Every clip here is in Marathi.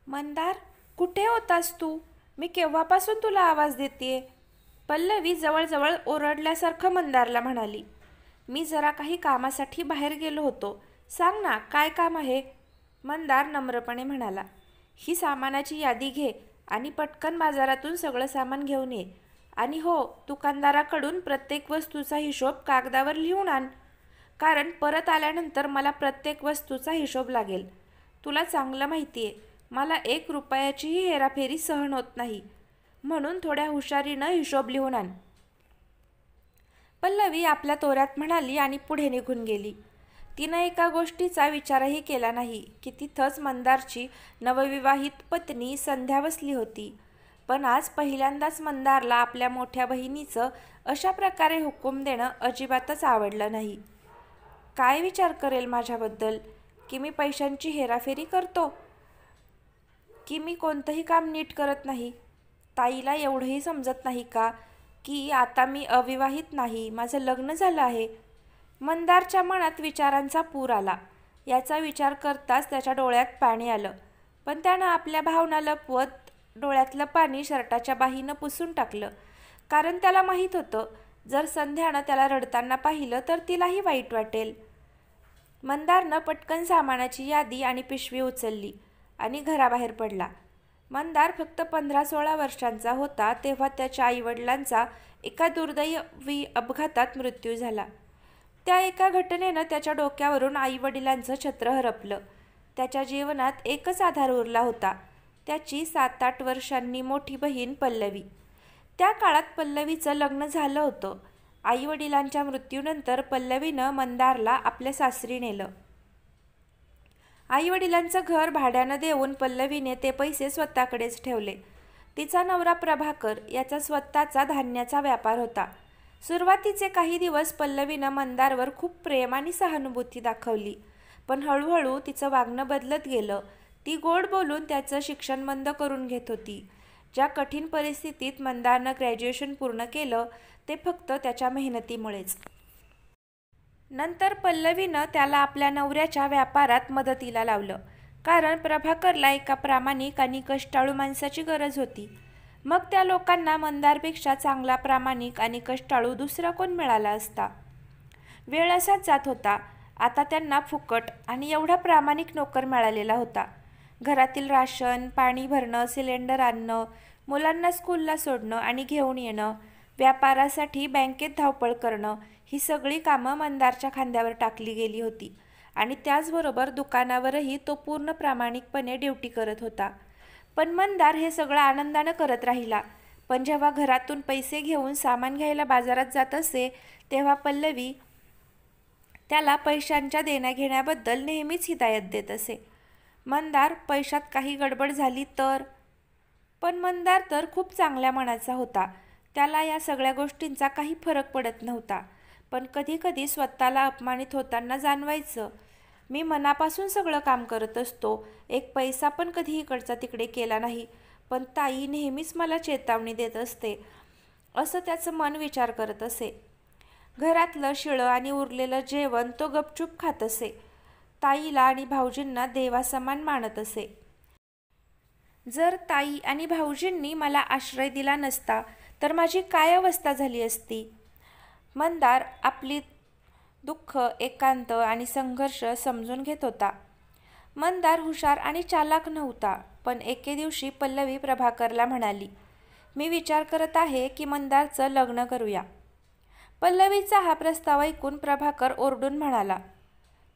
मंदार, कुठे होतास तू? मी केव्हापासून तुला आवाज देतेय? पल्लवी जवळजवळ ओरडल्यासारखं मंदारला म्हणाली. मी जरा काही कामासाठी बाहेर गेलो होतो. सांग ना, काय काम आहे? मंदार नम्रपणे म्हणाला. ही सामानाची यादी घे आणि पटकन बाजारातून सगळं सामान घेऊन ये. आणि हो, दुकानदाराकडून प्रत्येक वस्तूचा हिशोब कागदावर लिहून आण. कारण परत आल्यानंतर मला प्रत्येक वस्तूचा हिशोब लागेल. तुला चांगलं माहिती आहे, मला 1 रुपयाचीही हेराफेरी सहन होत नाही. म्हणून थोड्या हुशारीनं हिशोब लिहून आण. पल्लवी आपल्या तोऱ्यात म्हणाली आणि पुढे निघून गेली. तिनं एका गोष्टीचा विचारही केला नाही की तिथंच मंदारची नवविवाहित पत्नी संध्या बसली होती. पण आज पहिल्यांदाच मंदारला आपल्या मोठ्या बहिणीचं अशा प्रकारे हुकूम देणं अजिबातच आवडलं नाही. काय विचार करेल माझ्याबद्दल? की मी पैशांची हेराफेरी करतो? की मी कोणतंही काम नीट करत नाही? ताईला एवढंही समजत नाही का की आता मी अविवाहित नाही, माझं लग्न झालं आहे? मंदारच्या मनात विचारांचा पूर आला. याचा विचार करताच त्याच्या डोळ्यात पाणी आलं. पण त्यानं आपल्या भावना लपवत डोळ्यातलं पाणी शर्टाच्या बाहीनं पुसून टाकलं. कारण त्याला माहीत होतं, जर संध्यानं त्याला रडताना पाहिलं तर तिलाही वाईट वाटेल. मंदारनं पटकन सामानाची यादी आणि पिशवी उचलली आणि घराबाहेर पडला. मंदार फक्त 15-16 वर्षांचा होता तेव्हा त्याच्या आईवडिलांचा एका दुर्दैवी अपघातात मृत्यू झाला. त्या एका घटनेनं त्याच्या डोक्यावरून आईवडिलांचं छत्र हरपलं. त्याच्या जीवनात एकच आधार उरला होता, त्याची 7-8 वर्षांनी मोठी बहीण पल्लवी. त्या काळात पल्लवीचं लग्न झालं होतं. आईवडिलांच्या मृत्यूनंतर पल्लवीनं मंदारला आपल्या सासरी नेलं. आईवडिलांचं घर भाड्यानं देऊन पल्लवीने ते पैसे स्वतःकडेच ठेवले. तिचा नवरा प्रभाकर याचा स्वतःचा धान्याचा व्यापार होता. सुरुवातीचे काही दिवस पल्लवीनं मंदारवर खूप प्रेम आणि सहानुभूती दाखवली. पण हळूहळू तिचं वागणं बदलत गेलं. ती गोड बोलून त्याचं शिक्षण बंद करून घेत होती. ज्या कठीण परिस्थितीत मंदारनं ग्रॅज्युएशन पूर्ण केलं ते फक्त त्याच्या मेहनतीमुळेच. नंतर पल्लवीनं त्याला आपल्या नवऱ्याच्या व्यापारात मदतीला लावलं. कारण प्रभाकरला एका प्रामाणिक आणि कष्टाळू माणसाची गरज होती. मग त्या लोकांना मंदारपेक्षा चांगला प्रामाणिक आणि कष्टाळू दुसरा कोण मिळाला असता? वेळ असाच जात होता. आता त्यांना फुकट आणि एवढा प्रामाणिक नोकर मिळालेला होता. घरातील राशन, पाणी भरणं, सिलेंडर आणणं, मुलांना स्कूलला सोडणं आणि घेऊन येणं, व्यापारासाठी बँकेत धावपळ करणं, ही सगळी कामं मंदारच्या खांद्यावर टाकली गेली होती. आणि त्याचबरोबर दुकानावरही तो पूर्ण प्रामाणिकपणे ड्युटी करत होता. पण मंदार हे सगळं आनंदानं करत राहिला. पण जेव्हा घरातून पैसे घेऊन सामान घ्यायला बाजारात जात असे तेव्हा पल्लवी त्याला पैशांच्या देण्याघेण्याबद्दल नेहमीच हिदायत देत असे. मंदार, पैशात काही गडबड झाली तर? पण मंदार तर खूप चांगल्या मनाचा होता. त्याला या सगळ्या गोष्टींचा काही फरक पडत नव्हता. पण कधीकधी स्वतःला अपमानित होताना जाणवायचं, मी मनापासून सगळं काम करत असतो, एक पैसा पण कधी इकडचा तिकडे केला नाही, पण ताई नेहमीच मला चेतावणी देत असते, असं त्याचं मन विचार करत असे. घरातलं शिळं आणि उरलेलं जेवण तो गपचूप खात असे. ताईला आणि भाऊजींना देवासमान मानत असे. जर ताई आणि भाऊजींनी मला आश्रय दिला नसता तर माझी काय अवस्था झाली असती? मंदार आपली दुःख, एकांत आणि संघर्ष समजून घेत होता. मंदार हुशार आणि चालाक नव्हता. पण एके दिवशी पल्लवी प्रभाकरला म्हणाली, मी विचार करत आहे की मंदारचं लग्न करूया. पल्लवीचा हा प्रस्ताव ऐकून प्रभाकर ओरडून म्हणाला,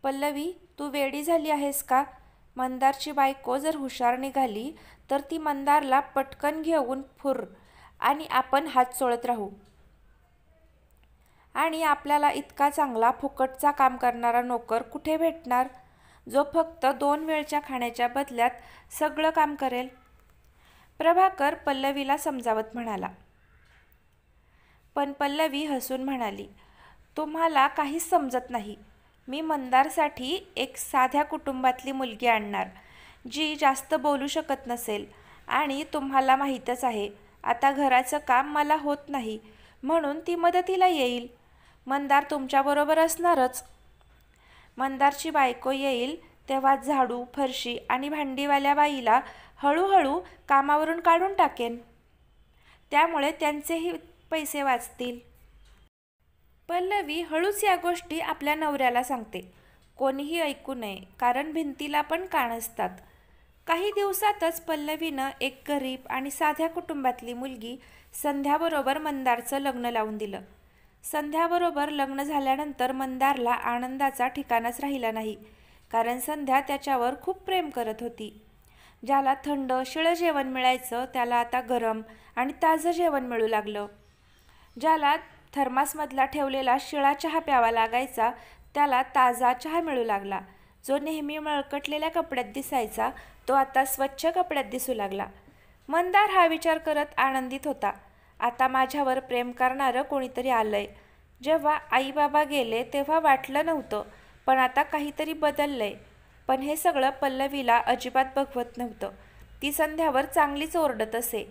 पल्लवी, तू वेडी झाली आहेस का? मंदारची बायको जर हुशार निघाली तर ती मंदारला पटकन घेऊन फुर आणि आपण हात चोळत राहू. आणि आपल्याला इतका चांगला फुकटचा काम करणारा नोकर कुठे भेटणार, जो फक्त 2 वेळच्या खाण्याच्या बदल्यात सगळं काम करेल? प्रभाकर पल्लवीला समजावत म्हणाला. पण पल्लवी हसून म्हणाली, तुम्हाला काहीच समजत नाही. मी मंदारसाठी एक साध्या कुटुंबातली मुलगी आणणार, जी जास्त बोलू शकत नसेल. आणि तुम्हाला माहीतच आहे, आता घराचं काम मला होत नाही, म्हणून ती मदतीला येईल. मंदार तुमच्याबरोबर असणारच. मंदारची बायको येईल तेव्हा झाडू, फरशी आणि भांडीवाल्या बाईला हळूहळू कामावरून काढून टाकेन. त्यामुळे त्यांचेही पैसे वाचतील. पल्लवी हळूच या गोष्टी आपल्या नवऱ्याला सांगते. कोणीही ऐकू नये, कारण भिंतीला पण कान असतात. काही दिवसातच पल्लवीनं एक गरीब आणि साध्या कुटुंबातली मुलगी संध्याबरोबर मंदारचं लग्न लावून दिलं. संध्याबरोबर लग्न झाल्यानंतर मंदारला आनंदाचा ठिकाणच राहिला नाही, कारण संध्या त्याच्यावर खूप प्रेम करत होती. ज्याला थंड शिळं जेवण मिळायचं त्याला आता गरम आणि ताजं जेवण मिळू लागलं. ज्याला थर्मासमधला ठेवलेला शिळा चहा प्यावा लागायचा त्याला ताजा चहा मिळू लागला. जो नेहमी मळकटलेल्या कपड्यात दिसायचा तो आता स्वच्छ कपड्यात दिसू लागला. मंदार हा विचार करत आनंदित होता, आता माझ्यावर प्रेम करणारं कोणीतरी आलंय. जेव्हा आई बाबा गेले तेव्हा वाटलं नव्हतं, पण आता काहीतरी बदललंय. पण हे सगळं पल्लवीला अजिबात बघवत नव्हतं. ती संध्यावर चांगलीच ओरडत असे.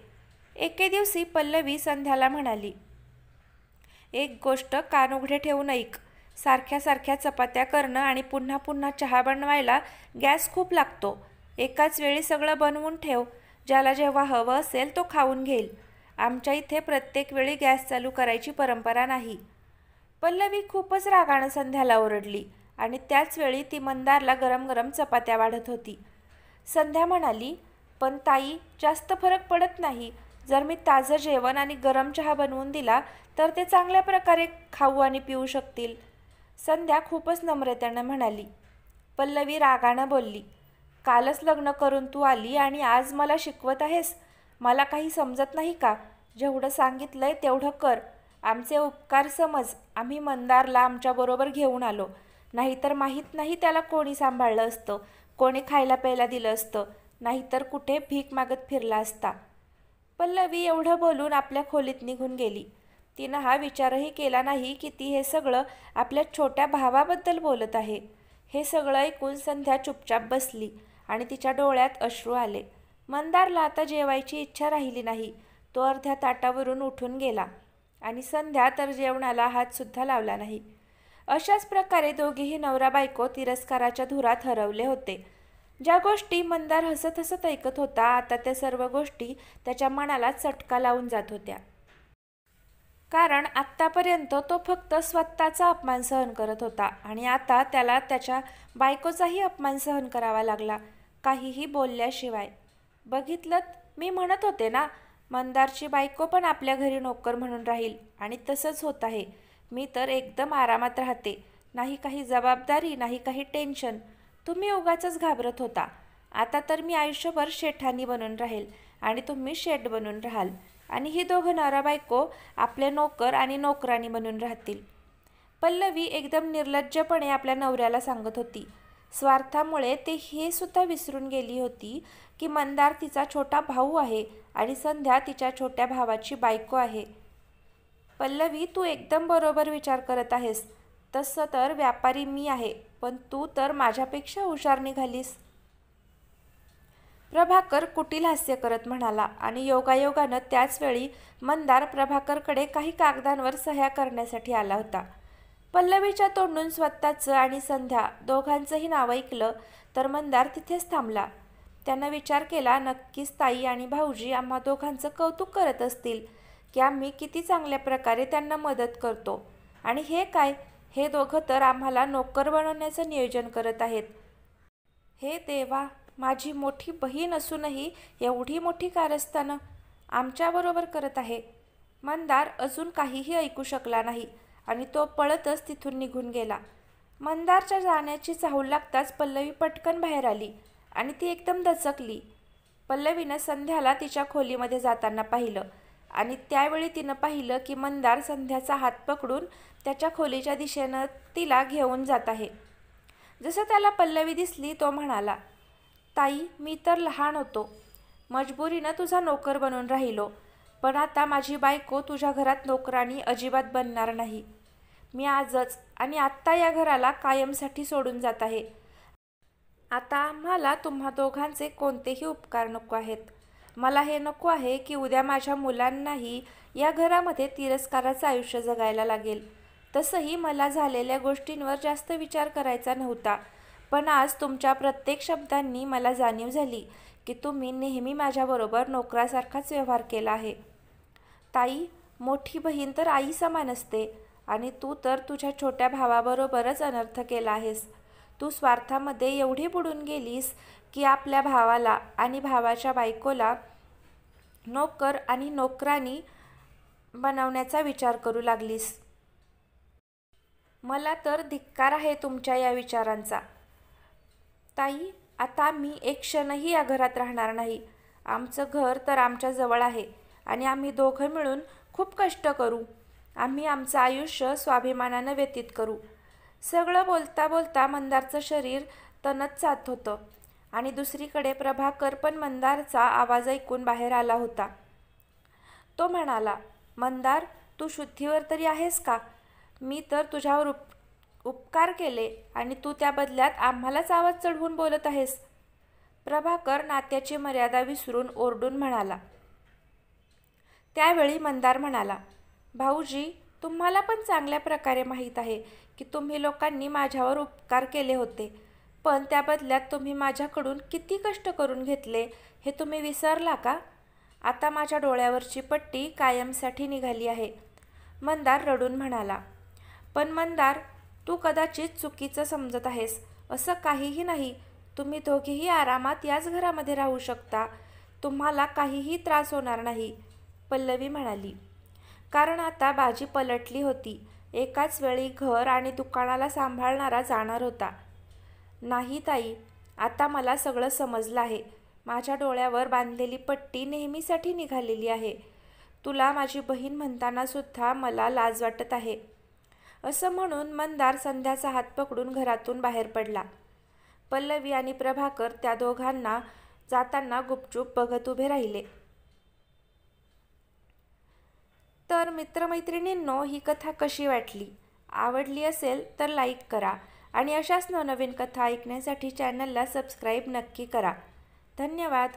एके दिवशी पल्लवी संध्याला म्हणाली, एक गोष्ट कान उघडे ठेवून ऐक. सारख्या सारख्या चपात्या करणं आणि पुन्हा पुन्हा चहा बनवायला गॅस खूप लागतो. एकाच वेळी सगळं बनवून ठेव. ज्याला जेव्हा हवं असेल तो खाऊन घेईल. आमच्या इथे प्रत्येक वेळी गॅस चालू करायची परंपरा नाही. पल्लवी खूपच रागानं संध्याला ओरडली आणि त्याच वेळी ती मंदारला गरम गरम चपात्या वाढत होती. संध्या म्हणाली, पण ताई, जास्त फरक पडत नाही. जर मी ताजं जेवण आणि गरम चहा बनवून दिला तर ते चांगल्या प्रकारे खाऊ आणि पिऊ शकतील. संध्या खूपच नम्रतेनं म्हणाली. पल्लवी रागानं बोलली, कालच लग्न करून तू आली आणि आज मला शिकवत आहेस? मला काही समजत नाही का? जेवढं सांगितलंय तेवढं कर. आमचे उपकार समज. आम्ही मंदारला आमच्याबरोबर घेऊन आलो, नाहीतर माहीत नाही त्याला कोणी सांभाळलं असतं, कोणी खायला प्यायला दिलं असतं, नाहीतर कुठे भीक मागत फिरला असता. पल्लवी एवढं बोलून आपल्या खोलीत निघून गेली. तिनं हा विचारही केला नाही की ती हे सगळं आपल्या छोट्या भावाबद्दल बोलत आहे. हे सगळं ऐकून संध्या चुपचाप बसली आणि तिच्या डोळ्यात अश्रू आले. मंदारला आता जेवायची इच्छा राहिली नाही. तो अर्ध्या ताटावरून उठून गेला आणि संध्या तर जेवणाला हातसुद्धा लावला नाही. अशाच प्रकारे दोघेही नवरा बायको तिरस्काराच्या धुरात हरवले होते. ज्या गोष्टी मंदार हसत हसत ऐकत होता, आता त्या सर्व गोष्टी त्याच्या मनाला चटका लावून जात होत्या. कारण आत्तापर्यंत तो फक्त स्वतःचा अपमान सहन करत होता आणि आता त्याला त्याच्या बायकोचाही अपमान सहन करावा लागला, काहीही बोलल्याशिवाय. बघितलं, मी म्हणत होते ना, मंदारची बायको पण आपल्या घरी नोकर म्हणून राहील आणि तसंच होत आहे. मी तर एकदम आरामात राहते. नाही काही जबाबदारी, नाही काही टेन्शन. तुम्ही उगाचच घाबरत होता. आता तर मी आयुष्यभर शेठानी बनून राहील आणि तुम्ही शेठ बनून राहाल आणि ही दोघं नवरा बायको आपले नोकर आणि नोकरानी बनून राहतील. पल्लवी एकदम निर्लज्जपणे आपल्या नवऱ्याला सांगत होती. स्वार्थामुळे ते हे सुद्धा विसरून गेली होती की मंदार तिचा छोटा भाऊ आहे आणि संध्या तिच्या छोट्या भावाची बायको आहे. पल्लवी, तू एकदम बरोबर विचार करत आहेस. तसं तर व्यापारी मी आहे, पण तू तर माझ्यापेक्षा हुशार निघालीस. प्रभाकर कुटील हास्य करत म्हणाला आणि योगायोगानं त्याच वेळी मंदार प्रभाकरकडे काही कागदांवर सह्या करण्यासाठी आला होता. पल्लवीच्या तोंडून स्वतःचं आणि संध्या दोघांचंही नाव ऐकलं तर मंदार तिथेच थांबला. त्यानं विचार केला, नक्कीच ताई आणि भाऊजी आम्हा दोघांचं कौतुक करत असतील की आम्ही किती चांगल्या प्रकारे त्यांना मदत करतो. आणि हे काय, हे दोघं तर आम्हाला नोकर बनवण्याचं नियोजन करत आहेत. हे देवा, माझी मोठी बहीण असूनही एवढी मोठी कारस्थानं आमच्याबरोबर करत आहे. मंदार अजून काहीही ऐकू शकला नाही आणि तो पळतच तिथून निघून गेला. मंदारच्या जाण्याची चाहूल लागताच पल्लवी पटकन बाहेर आली आणि ती एकदम दचकली. पल्लवीनं संध्याला तिच्या खोलीमध्ये जाताना पाहिलं आणि त्यावेळी तिनं पाहिलं की मंदार संध्याचा हात पकडून त्याच्या खोलीच्या दिशेनं तिला घेऊन जात आहे. जसं त्याला पल्लवी दिसली तो म्हणाला, ताई, मी तर लहान होतो, मजबुरीनं तुझा नोकर बनून राहिलो, पण आता माझी बायको तुझ्या घरात नोकरानी अजिबात बनणार नाही. मी आजच आणि आत्ता या घराला कायमसाठी सोडून जात आहे. आता आम्हाला तुम्हा दोघांचे कोणतेही उपकार नको आहेत. मला हे नको आहे की उद्या माझ्या मुलांनाही या घरामध्ये तिरस्काराचं आयुष्य जगायला लागेल. तसंही मला झालेल्या गोष्टींवर जास्त विचार करायचा नव्हता, पण आज तुमच्या प्रत्येक शब्दांनी मला जाणीव झाली की तुम्ही नेहमी माझ्याबरोबर नोकरासारखाच व्यवहार केला आहे. ताई, मोठी बहीण तर आई समान असते आणि तू तर तुझ्या छोट्या भावाबरोबरच अनर्थ केला आहेस. तू स्वार्थामध्ये एवढी बुडून गेलीस की आपल्या भावाला आणि भावाच्या बायकोला नोकर आणि नोकरानी बनवण्याचा विचार करू लागलीस. मला तर धिक्कार आहे तुमच्या या विचारांचा. ताई, आता मी एक क्षणही या घरात राहणार नाही. आमचं घर तर आमच्या जवळ आहे आणि आम्ही दोघं मिळून खूप कष्ट करू. आम्ही आमचं आयुष्य स्वाभिमानानं व्यतीत करू. सगळं बोलता बोलता मंदारचं शरीर तणत जात होतं आणि दुसरीकडे प्रभाकर पण मंदारचा आवाज ऐकून बाहेर आला होता. तो म्हणाला, मंदार, तू शुद्धीवर तरी आहेस का? मी तर तुझ्यावर उपकार केले आणि तू त्या बदल्यात आम्हालाच आवाज चढवून बोलत आहेस. प्रभाकर नात्याची मर्यादा विसरून ओरडून म्हणाला. त्यावेळी मंदार म्हणाला, भाऊजी, तुम्हाला पण चांगल्या प्रकारे माहीत आहे की तुम्ही लोकांनी माझ्यावर उपकार केले होते, पण त्या बदल्यात तुम्ही माझ्याकडून किती कष्ट करून घेतले हे तुम्ही विसरला का? आता माझ्या डोळ्यावरची पट्टी कायमसाठी निघाली आहे. मंदार रडून म्हणाला. पण मंदार, तू कदाचित चुकीचं समजत आहेस. असं काहीही नाही. तुम्ही दोघेही आरामात याच घरामध्ये राहू शकता. तुम्हाला काहीही त्रास होणार नाही, पल्लवी म्हणाली. कारण आता बाजी पलटली होती. एकाच वेळी घर आणि दुकानाला सांभाळणारा जाणार होता. नाही ताई, आता मला सगळं समजलं आहे. माझ्या डोळ्यावर बांधलेली पट्टी नेहमीसाठी निघालेली आहे. तुला माझी बहीण म्हणताना सुद्धा मला लाज वाटत आहे. असं म्हणून मंदार संध्याचा हात पकडून घरातून बाहेर पडला. पल्लवी आणि प्रभाकर त्या दोघांना जाताना गुपचूप बघत उभे राहिले. तर मित्रमैत्रिणींनो, ही कथा कशी वाटली? आवडली असेल तर लाईक करा आणि अशाच नवनवीन कथा ऐकण्यासाठी चॅनलला सबस्क्राईब नक्की करा. धन्यवाद.